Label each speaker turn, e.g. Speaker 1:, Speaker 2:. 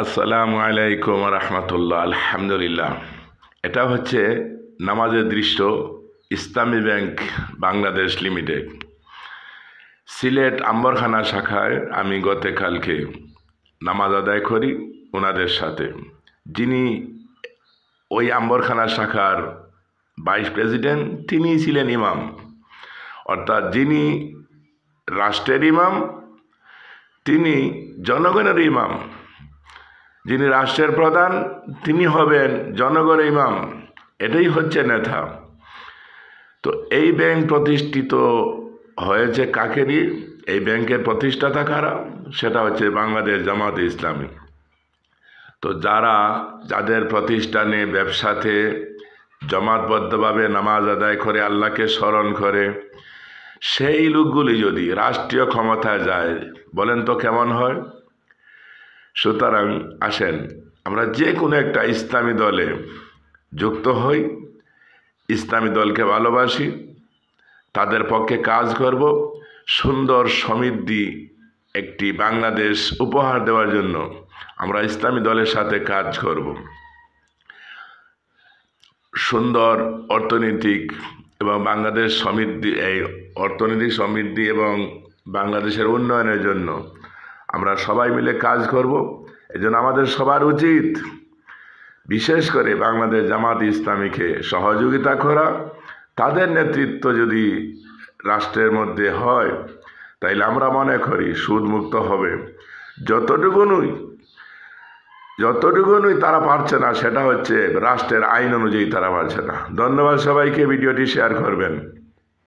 Speaker 1: আসসালামু আলাইকুম রহমতুল্লাহ। আলহামদুলিল্লাহ। এটা হচ্ছে নামাজের দৃশ্য। ইসলামী ব্যাংক বাংলাদেশ লিমিটেড সিলেট আম্বরখানা শাখায় আমি গতকালকে নামাজ আদায় করি ওনাদের সাথে। যিনি ওই আম্বরখানা শাখার ভাইস প্রেসিডেন্ট, তিনি ছিলেন ইমাম, অর্থাৎ যিনি রাষ্ট্রের ইমাম তিনি জনগণের ইমাম, যিনি রাষ্ট্রের প্রধান তিনি হবেন জনগণের ইমাম। এটাই হচ্ছে নেতা। তো এই ব্যাংক প্রতিষ্ঠিত হয়েছে কাকে নিয়ে? এই ব্যাংকের প্রতিষ্ঠাতা কারা? সেটা হচ্ছে বাংলাদেশ জামাতে ইসলামী। তো যাদের প্রতিষ্ঠানে ব্যবসাতে জমাতবদ্ধভাবে নামাজ আদায় করে আল্লাহকে স্মরণ করে, সেই লোকগুলি যদি রাষ্ট্রীয় ক্ষমতায় যায়, বলেন তো কেমন হয়? সুতরাং আসেন আমরা যে কোনো একটা ইসলামী দলে যুক্ত হই, ইসলামী দলকে ভালোবাসি, তাদের পক্ষে কাজ করব, সুন্দর সমৃদ্ধি একটি বাংলাদেশ উপহার দেওয়ার জন্য আমরা ইসলামী দলের সাথে কাজ করব। সুন্দর অর্থনৈতিক এবং বাংলাদেশ সমৃদ্ধি, এই অর্থনৈতিক সমৃদ্ধি এবং বাংলাদেশের উন্নয়নের জন্য আমরা সবাই মিলে কাজ করব। এজন্য আমাদের সবার উচিত বিশেষ করে বাংলাদেশ জামাত ইসলামীকে সহযোগিতা করা। তাদের নেতৃত্ব যদি রাষ্ট্রের মধ্যে হয় তাইলে আমরা মনে করি সুদমুক্ত হবে। যতটুকুনই তারা পারছে না সেটা হচ্ছে রাষ্ট্রের আইন অনুযায়ী তারা পারছে না। ধন্যবাদ সবাইকে, ভিডিওটি শেয়ার করবেন।